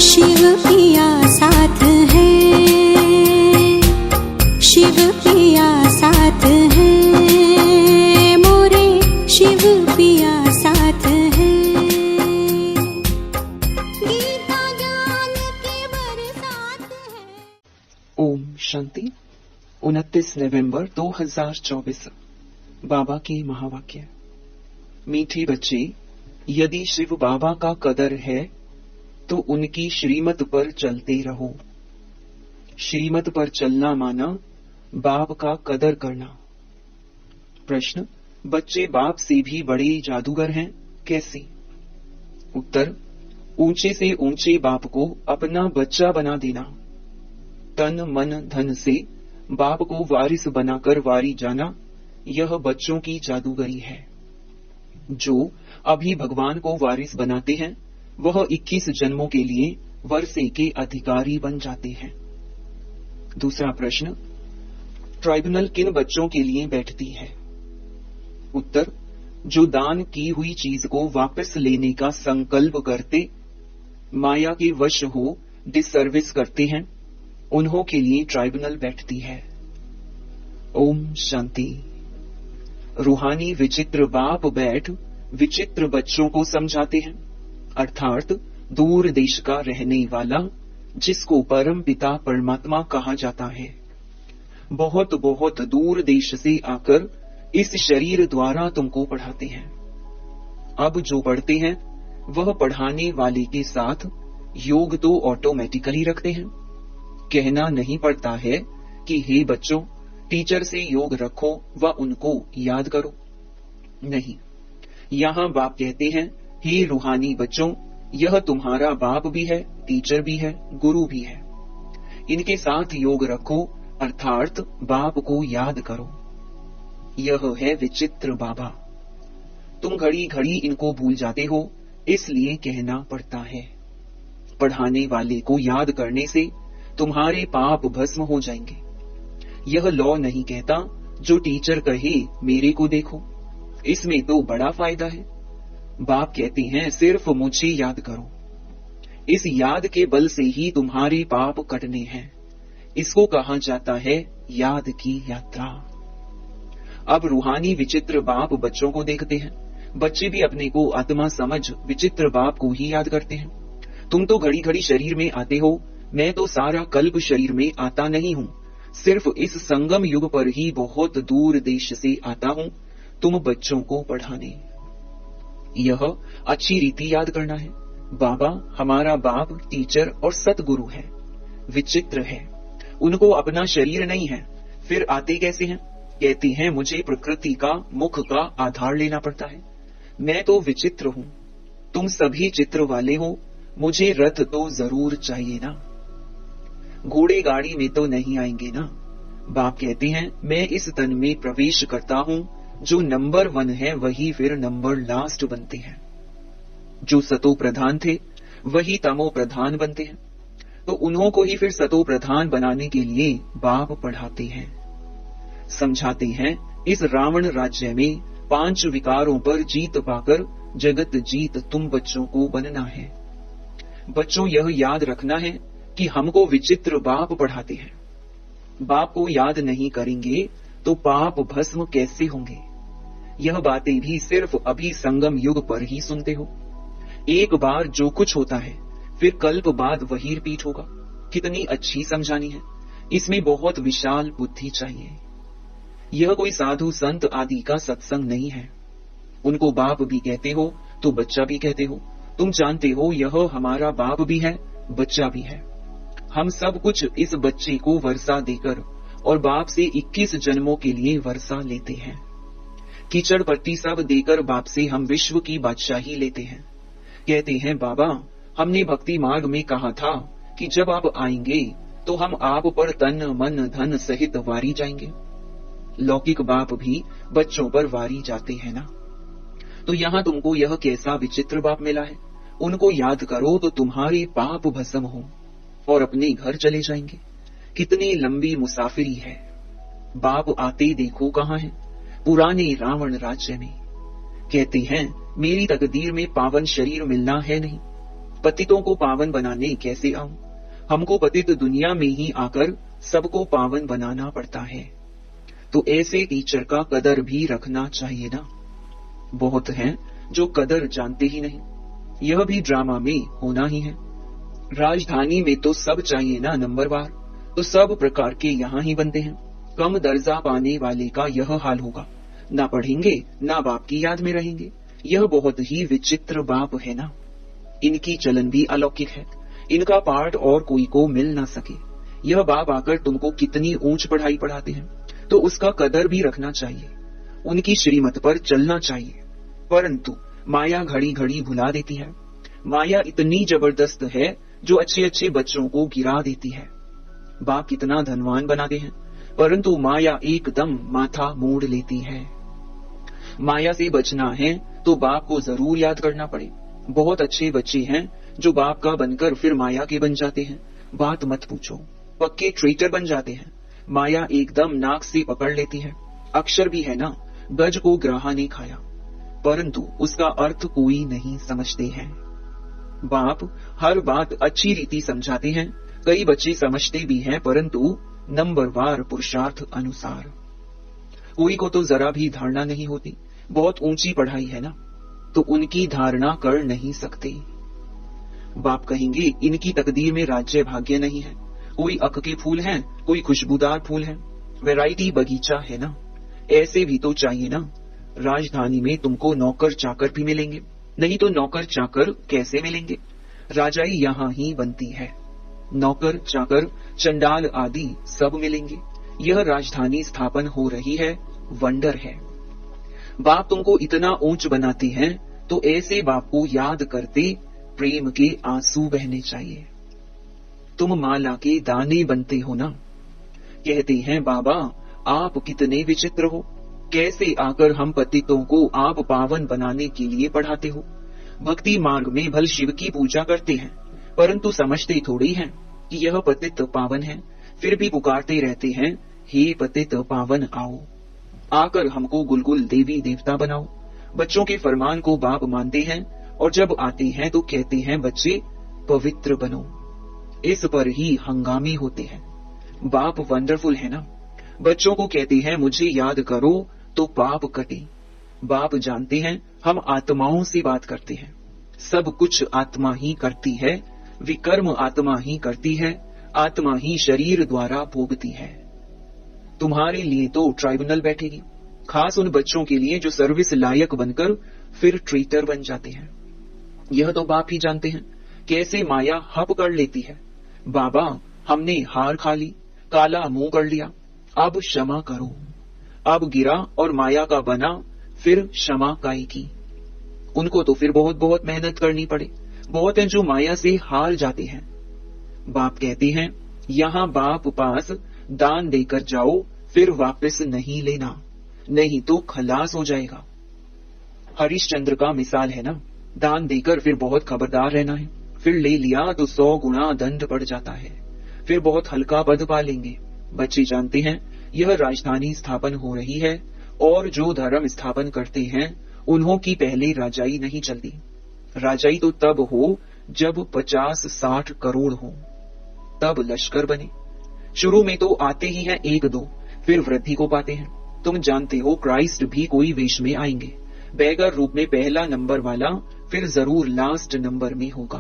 शिव पिया साथ है, शिव पिया साथ है, मोरे शिव पिया साथ है। गीता ज्ञान के बरसात है। ओम शांति। 29 नवंबर 2024। बाबा के महावाक्य। मीठे बच्चे, यदि शिव बाबा का कदर है तो उनकी श्रीमत पर चलते रहो। श्रीमत पर चलना माना बाप का कदर करना। प्रश्न, बच्चे बाप से भी बड़े जादूगर हैं, कैसे? उत्तर, ऊंचे से ऊंचे बाप को अपना बच्चा बना देना, तन मन धन से बाप को वारिस बनाकर वारी जाना, यह बच्चों की जादूगरी है। जो अभी भगवान को वारिस बनाते हैं वह 21 जन्मों के लिए वर्षे के अधिकारी बन जाते हैं। दूसरा प्रश्न, ट्राइब्यूनल किन बच्चों के लिए बैठती है? उत्तर, जो दान की हुई चीज को वापस लेने का संकल्प करते, माया के वश हो डिसर्विस करते हैं, उन्हों के लिए ट्राइब्यूनल बैठती है। ओम शांति। रूहानी विचित्र बाप बैठ विचित्र बच्चों को समझाते हैं, अर्थात दूर देश का रहने वाला, जिसको परम पिता परमात्मा कहा जाता है, बहुत बहुत दूर देश से आकर इस शरीर द्वारा तुमको पढ़ाते हैं। अब जो पढ़ते हैं वह पढ़ाने वाले के साथ योग तो ऑटोमेटिकली रखते हैं। कहना नहीं पड़ता है कि हे बच्चों, टीचर से योग रखो व उनको याद करो। नहीं, यहाँ बाप कहते हैं, हे रूहानी बच्चों, यह तुम्हारा बाप भी है, टीचर भी है, गुरु भी है। इनके साथ योग रखो, अर्थात बाप को याद करो। यह है विचित्र बाबा। तुम घड़ी घड़ी इनको भूल जाते हो, इसलिए कहना पड़ता है। पढ़ाने वाले को याद करने से तुम्हारे पाप भस्म हो जाएंगे। यह लॉ नहीं कहता जो टीचर कहे मेरे को देखो, इसमें तो बड़ा फायदा है। बाप कहते हैं सिर्फ मुझे याद करो। इस याद के बल से ही तुम्हारे पाप कटने हैं। इसको कहा जाता है याद की यात्रा। अब रूहानी विचित्र बाप बच्चों को देखते हैं। बच्चे भी अपने को आत्मा समझ विचित्र बाप को ही याद करते हैं। तुम तो घड़ी घड़ी शरीर में आते हो, मैं तो सारा कल्प शरीर में आता नहीं हूँ, सिर्फ इस संगम युग पर ही बहुत दूर देश से आता हूँ तुम बच्चों को पढ़ाने। यह अच्छी रीति याद करना है। बाबा हमारा बाप, टीचर और सतगुरु है। विचित्र है, उनको अपना शरीर नहीं है, फिर आते कैसे हैं? कहती हैं मुझे प्रकृति का, मुख का आधार लेना पड़ता है। मैं तो विचित्र हूँ, तुम सभी चित्र वाले हो, मुझे रथ तो जरूर चाहिए ना। घोड़े गाड़ी में तो नहीं आएंगे ना। बाप कहते हैं मैं इस तन में प्रवेश करता हूँ, जो नंबर 1 है वही फिर नंबर लास्ट बनते हैं। जो सतो प्रधान थे वही तमो प्रधान बनते हैं, तो उन्हों को ही फिर सतो प्रधान बनाने के लिए बाप पढ़ाते हैं, समझाते हैं। इस रावण राज्य में 5 विकारों पर जीत पाकर जगत जीत तुम बच्चों को बनना है। बच्चों यह याद रखना है कि हमको विचित्र बाप पढ़ाते हैं। बाप को याद नहीं करेंगे तो पाप भस्म कैसे होंगे? यह बातें भी सिर्फ अभी संगम युग पर ही सुनते हो। एक बार जो कुछ होता है फिर कल्प बाद वही रिपीट होगा। कितनी अच्छी समझानी है, इसमें बहुत विशाल बुद्धि चाहिए। यह कोई साधु संत आदि का सत्संग नहीं है। उनको बाप भी कहते हो तो बच्चा भी कहते हो। तुम जानते हो यह हमारा बाप भी है, बच्चा भी है। हम सब कुछ इस बच्चे को वर्षा देकर और बाप से 21 जन्मों के लिए वर्षा लेते हैं। कीचड़ पट्टी सब देकर बाप से हम विश्व की बादशाही लेते हैं। कहते हैं बाबा, हमने भक्ति मार्ग में कहा था कि जब आप आएंगे तो हम आप पर तन मन धन सहित वारी जाएंगे। लौकिक बाप भी बच्चों पर वारी जाते हैं ना। तो यहाँ तुमको यह कैसा विचित्र बाप मिला है? उनको याद करो तो तुम्हारे पाप भस्म हो और अपने घर चले जाएंगे। कितनी लंबी मुसाफिरी है। बाप आते देखो कहाँ है? पुराने रावण राज्य में। कहते हैं मेरी तकदीर में पावन शरीर मिलना है नहीं, पतितों को पावन बनाने कैसे आऊं? हमको पतित दुनिया में ही आकर सबको पावन बनाना पड़ता है। तो ऐसे टीचर का कदर भी रखना चाहिए ना। बहुत हैं जो कदर जानते ही नहीं। यह भी ड्रामा में होना ही है। राजधानी में तो सब चाहिए ना नंबरवार, तो सब प्रकार के यहाँ ही बनते हैं। कम दर्जा पाने वाले का यह हाल होगा, ना पढ़ेंगे ना बाप की याद में रहेंगे। यह बहुत ही विचित्र बाप है ना। इनकी चलन भी अलौकिक है। इनका पाठ और कोई को मिल ना सके। यह बाप आकर तुमको कितनी ऊंच पढ़ाई पढ़ाते हैं, तो उसका कदर भी रखना चाहिए। उनकी श्रीमत पर चलना चाहिए। परंतु माया घड़ी घड़ी भुला देती है। माया इतनी जबरदस्त है जो अच्छे अच्छे बच्चों को गिरा देती है। बाप कितना धनवान बनाते हैं, परंतु माया एकदम माथा मोड़ लेती है। माया से बचना है तो बाप को जरूर याद करना पड़े। बहुत अच्छे बच्चे हैं जो बाप का बनकर फिर माया के बन जाते हैं। बात मत पूछो, पक्के ट्रेटर बन जाते हैं। माया एकदम नाक से पकड़ लेती है। अक्षर भी है ना, गज को ग्राहा ने खाया, परंतु उसका अर्थ कोई नहीं समझते हैं। बाप हर बात अच्छी रीति समझाते हैं। कई बच्चे समझते भी हैं, परंतु नंबरवार पुरुषार्थ अनुसार। कोई को तो जरा भी धारणा नहीं होती। बहुत ऊंची पढ़ाई है ना, तो उनकी धारणा कर नहीं सकते। बाप कहेंगे इनकी तकदीर में राज्य भाग्य नहीं है। कोई अक के फूल हैं, कोई खुशबूदार फूल हैं। वैरायटी बगीचा है ना। ऐसे भी तो चाहिए ना। राजधानी में तुमको नौकर चाकर भी मिलेंगे, नहीं तो नौकर चाकर कैसे मिलेंगे? राजाई यहाँ ही बनती है। नौकर चाकर चंडाल आदि सब मिलेंगे। यह राजधानी स्थापन हो रही है, वंडर है। बाप तुमको इतना ऊंच बनाते हैं, तो ऐसे बाप को याद करते प्रेम के आंसू बहने चाहिए। तुम माला के दाने बनते हो ना। कहते हैं बाबा आप कितने विचित्र हो, कैसे आकर हम पतितों को आप पावन बनाने के लिए पढ़ाते हो। भक्ति मार्ग में भल शिव की पूजा करते हैं, परंतु समझते थोड़ी हैं कि यह पतित पावन है। फिर भी पुकारते रहते हैं, हे पतित पावन आओ, आकर हमको गुलगुल देवी देवता बनाओ। बच्चों के फरमान को बाप मानते हैं, और जब आते हैं तो कहते हैं बच्चे पवित्र बनो। इस पर ही हंगामे होते हैं। बाप वंडरफुल है ना। बच्चों को कहते हैं मुझे याद करो तो पाप कटे। बाप जानते हैं हम आत्माओं से बात करते हैं। सब कुछ आत्मा ही करती है, विकर्म आत्मा ही करती है, आत्मा ही शरीर द्वारा भोगती है। तुम्हारे लिए तो ट्राइब्यूनल बैठेगी, खास उन बच्चों के लिए जो सर्विस लायक बनकर फिर ट्रेटर बन जाते हैं। यह तो बाप ही जानते हैं कैसे माया हप कर लेती है। बाबा हमने हार खा ली, काला मुंह कर लिया, अब क्षमा करो। अब गिरा और माया का बना, फिर क्षमा काई की। उनको तो फिर बहुत बहुत मेहनत करनी पड़े। बहुत हैं जो माया से हार जाते हैं। बाप कहते हैं यहाँ बाप पास दान देकर जाओ, फिर वापस नहीं लेना, नहीं तो खलास हो जाएगा। हरिश्चंद्र का मिसाल है ना। दान देकर फिर बहुत खबरदार रहना है, फिर ले लिया तो 100 गुना दंड पड़ जाता है, फिर बहुत हल्का पद पा लेंगे। बच्चे जानते हैं यह राजधानी स्थापन हो रही है, और जो धर्म स्थापन करते हैं उन्हों की पहले राजाई नहीं चलती। राजाई तो तब हो जब 50-60 करोड़ हो, तब लश्कर बने। शुरू में तो आते ही हैं 1-2, फिर वृद्धि को पाते हैं। तुम जानते हो क्राइस्ट भी कोई वेश में आएंगे, बैगर रूप में पहला नंबर वाला, फिर जरूर लास्ट नंबर में होगा।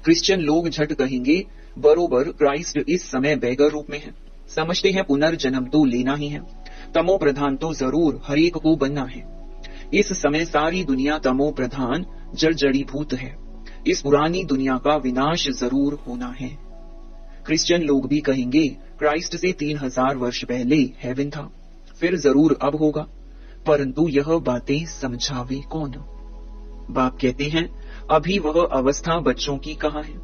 क्रिश्चियन लोग झट कहेंगे बरोबर क्राइस्ट इस समय बैगर रूप में है। समझते हैं पुनर्जन्म तो लेना ही है, तमो प्रधान तो जरूर हरेक को बनना है। इस समय सारी दुनिया तमो प्रधान जर्जरीभूत है। इस पुरानी दुनिया का विनाश जरूर होना है। क्रिश्चियन लोग भी कहेंगे क्राइस्ट से 3000 वर्ष पहले हेवन था, फिर जरूर अब होगा, परंतु यह बातें समझावे कौन? बाप कहते हैं अभी वह अवस्था बच्चों की कहाँ है।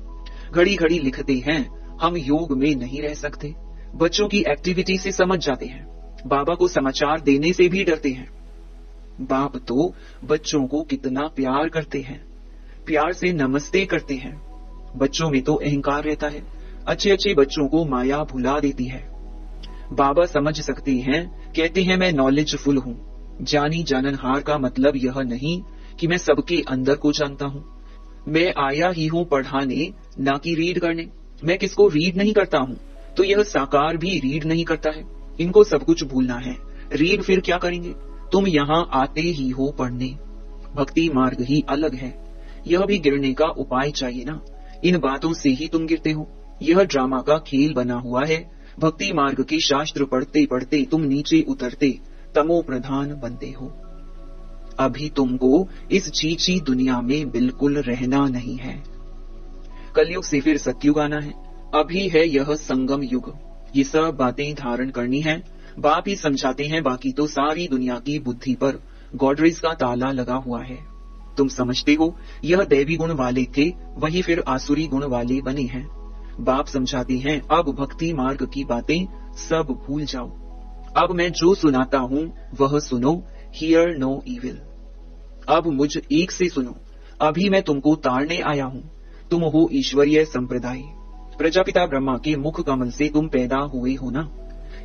घड़ी घड़ी लिखते हैं हम योग में नहीं रह सकते। बच्चों की एक्टिविटी से समझ जाते हैं, बाबा को समाचार देने से भी डरते हैं। बाप तो बच्चों को कितना प्यार करते हैं, प्यार से नमस्ते करते हैं। बच्चों में तो अहंकार रहता है, अच्छे अच्छे बच्चों को माया भुला देती है। बाबा समझ सकते हैं, कहते हैं मैं नॉलेजफुल हूँ। जानी जाननहार का मतलब यह नहीं कि मैं सबके अंदर को जानता हूँ। मैं आया ही हूं पढ़ाने, ना कि रीड करने। मैं किसको रीड नहीं करता हूं, तो यह साकार भी रीड नहीं करता है। इनको सब कुछ भूलना है। रीड फिर क्या करेंगे? तुम यहाँ आते ही हो पढ़ने। भक्ति मार्ग ही अलग है। यह भी गिरने का उपाय चाहिए ना। इन बातों से ही तुम गिरते हो। यह ड्रामा का खेल बना हुआ है। भक्ति मार्ग के शास्त्र पढ़ते पढ़ते तुम नीचे उतरते तमो प्रधान बनते हो। अभी तुमको इस चीची दुनिया में बिल्कुल रहना नहीं है। कलयुग से फिर सतयुग आना है। अभी है यह संगम युग। ये सब बातें धारण करनी है। बाप ही समझाते हैं, बाकी तो सारी दुनिया की बुद्धि पर गॉडरेज का ताला लगा हुआ है। तुम समझते हो यह दैवी गुण वाले थे, वही फिर आसुरी गुण वाले बने हैं। बाप समझाते हैं, अब भक्ति मार्ग की बातें सब भूल जाओ। अब मैं जो सुनाता हूँ वह सुनो। Hear no evil. अब मुझ एक से सुनो। अभी मैं तुमको तारने आया हूँ। तुम हो ईश्वरीय संप्रदाय। प्रजापिता ब्रह्मा के मुख कमल से तुम पैदा हुए हो ना।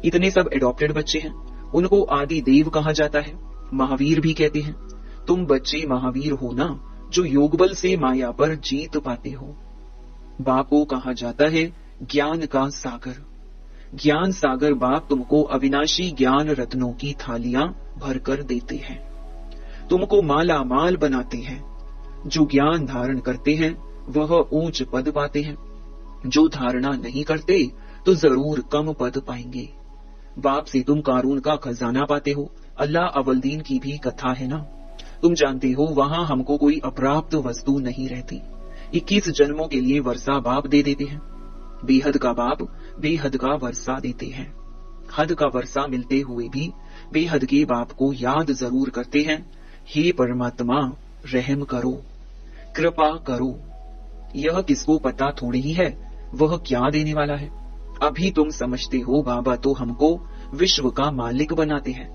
इतने सब एडॉप्टेड बच्चे हैं। उनको आदि देव कहा जाता है, महावीर भी कहते हैं। तुम बच्चे महावीर हो ना, जो योगबल से माया पर जीत पाते हो। बाप को कहा जाता है ज्ञान का सागर। ज्ञान सागर बाप तुमको अविनाशी ज्ञान रत्नों की थालियां भरकर देते हैं। तुमको माला माल बनाते हैं। जो ज्ञान धारण करते हैं वह ऊंच पद पाते हैं। जो धारणा नहीं करते तो जरूर कम पद पाएंगे। बाप से तुम कारून का खजाना पाते हो। अल्लाह अवलदीन की भी कथा है ना। तुम जानते हो वहां हमको कोई अप्राप्त वस्तु नहीं रहती। 21 जन्मों के लिए वर्षा बाप दे देते हैं। बेहद का बाप बेहद का वर्षा देते हैं। हद का वर्षा मिलते हुए भी बेहद के बाप को याद जरूर करते हैं। हे परमात्मा, रहम करो, कृपा करो। यह किसको पता थोड़ी ही है वह क्या देने वाला है। अभी तुम समझते हो बाबा तो हमको विश्व का मालिक बनाते हैं।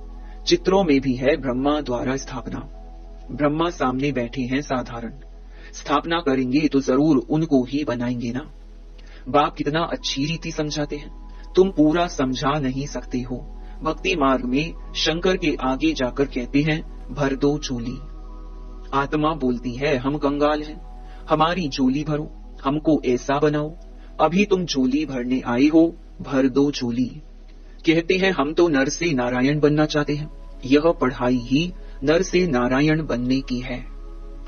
चित्रों में भी है ब्रह्मा द्वारा स्थापना। ब्रह्मा सामने बैठे हैं साधारण। स्थापना करेंगे तो जरूर उनको ही बनाएंगे ना। बाप कितना अच्छी रीति समझाते हैं, तुम पूरा समझा नहीं सकते हो। भक्ति मार्ग में शंकर के आगे जाकर कहते हैं भर दो झोली। आत्मा बोलती है हम कंगाल हैं, हमारी झोली भरो, हमको ऐसा बनाओ। अभी तुम झोली भरने आए हो, भर दो झोली। कहते हैं हम तो नर से नारायण बनना चाहते हैं। यह पढ़ाई ही नर से नारायण बनने की है।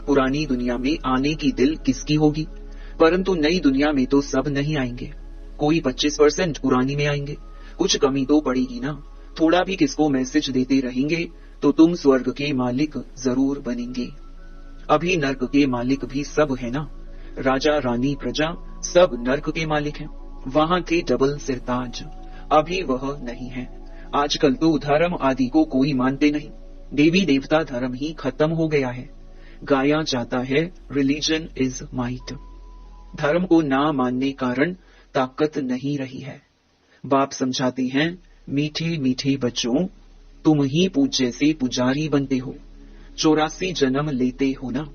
पुरानी दुनिया में आने की दिल किसकी होगी, परंतु नई दुनिया में तो सब नहीं आएंगे। कोई 25% पुरानी में आएंगे। कुछ कमी तो पड़ेगी ना। थोड़ा भी किसको मैसेज देते रहेंगे तो तुम स्वर्ग के मालिक जरूर बनेंगे। अभी नर्क के मालिक भी सब है ना। राजा रानी प्रजा सब नर्क के मालिक हैं। वहां थे डबल सिरताज, अभी वह नहीं है। आजकल तो धर्म आदि को कोई मानते नहीं। देवी देवता धर्म ही खत्म हो गया है। गाया जाता है रिलीजन इज माइट। धर्म को ना मानने कारण ताकत नहीं रही है। बाप समझाते हैं मीठे मीठे बच्चों, तुम ही पूज्य से पुजारी बनते हो। 84 जन्म लेते हो ना।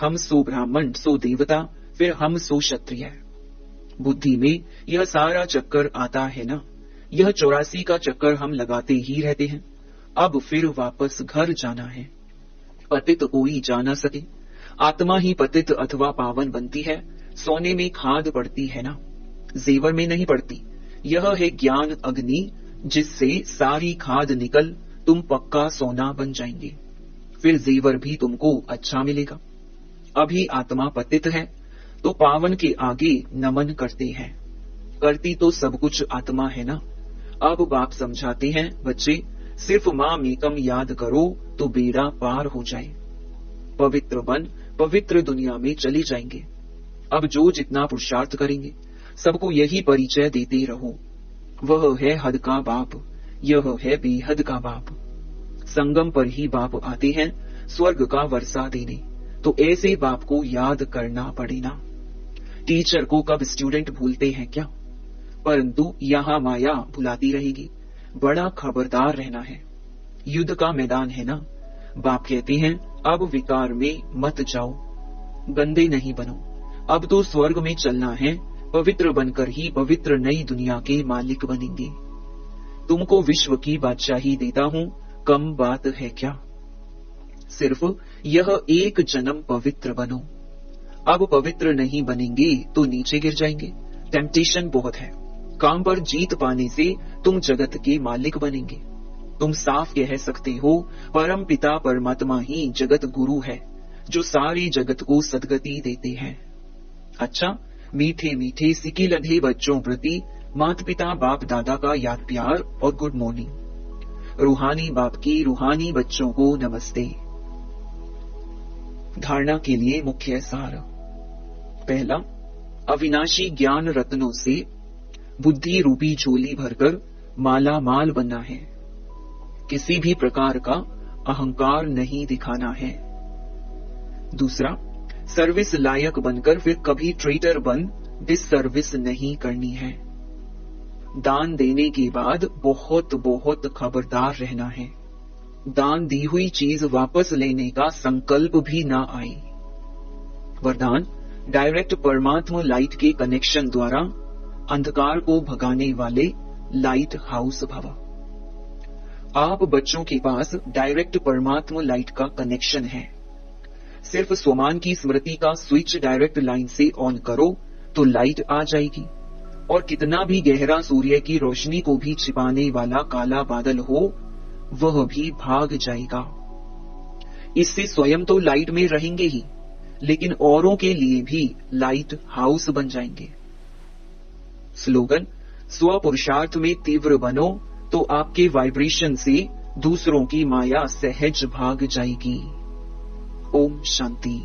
हम सो ब्राह्मण, सो देवता, फिर हम सो क्षत्रिय। बुद्धि में यह सारा चक्कर आता है ना। यह 84 का चक्कर हम लगाते ही रहते हैं। अब फिर वापस घर जाना है। पतित कोई जा न सके। आत्मा ही पतित अथवा पावन बनती है। सोने में खाद पड़ती है ना, जेवर में नहीं पड़ती। यह है ज्ञान अग्नि, जिससे सारी खाद निकल तुम पक्का सोना बन जाएंगे। फिर जेवर भी तुमको अच्छा मिलेगा। अभी आत्मा पतित है तो पावन के आगे नमन करते हैं। करती तो सब कुछ आत्मा है ना। अब बाप समझाते हैं बच्चे, सिर्फ माँ मेकम याद करो तो बेड़ा पार हो जाए। पवित्र बन पवित्र दुनिया में चले जाएंगे। अब जो जितना पुरुषार्थ करेंगे सबको यही परिचय देते रहो। वह है हद का बाप, यह है बेहद का बाप। संगम पर ही बाप आते हैं स्वर्ग का वर्षा देने, तो ऐसे बाप को याद करना पड़ेगा। टीचर को कब स्टूडेंट भूलते हैं क्या, परंतु यहाँ माया भुलाती रहेगी। बड़ा खबरदार रहना है। युद्ध का मैदान है ना। बाप कहते हैं अब विकार में मत जाओ, गंदे नहीं बनो। अब तो स्वर्ग में चलना है। पवित्र बनकर ही पवित्र नई दुनिया के मालिक बनेंगे। तुमको विश्व की बादशाही देता हूँ, कम बात है क्या। सिर्फ यह एक जन्म पवित्र बनो। अब पवित्र नहीं बनेंगे तो नीचे गिर जाएंगे। टेम्पटेशन बहुत है। काम पर जीत पाने से तुम जगत के मालिक बनेंगे। तुम साफ कह सकते हो परम पिता परमात्मा ही जगत गुरु है, जो सारे जगत को सदगति देते हैं। अच्छा, मीठे मीठे सिके लधे बच्चों प्रति माता पिता बाप दादा का याद प्यार और गुड मॉर्निंग। रूहानी बाप की रूहानी बच्चों को नमस्ते। धारणा के लिए मुख्य सार। पहला, अविनाशी ज्ञान रत्नों से बुद्धि रूपी झोली भरकर माला माल बनना है। किसी भी प्रकार का अहंकार नहीं दिखाना है। दूसरा, सर्विस लायक बनकर फिर कभी ट्रेटर बन डिससर्विस नहीं करनी है। दान देने के बाद बहुत बहुत खबरदार रहना है। दान दी हुई चीज वापस लेने का संकल्प भी ना आए। वरदान, डायरेक्ट परमात्मा लाइट के कनेक्शन द्वारा अंधकार को भगाने वाले लाइट हाउस भव। आप बच्चों के पास डायरेक्ट परमात्मा लाइट का कनेक्शन है। सिर्फ स्वमान की स्मृति का स्विच डायरेक्ट लाइन से ऑन करो तो लाइट आ जाएगी, और कितना भी गहरा सूर्य की रोशनी को भी छिपाने वाला काला बादल हो, वह भी भाग जाएगा। इससे स्वयं तो लाइट में रहेंगे ही, लेकिन औरों के लिए भी लाइट हाउस बन जाएंगे। स्लोगन, स्व पुरुषार्थ में तीव्र बनो तो आपके वाइब्रेशन से दूसरों की माया सहज भाग जाएगी। ओम शांति।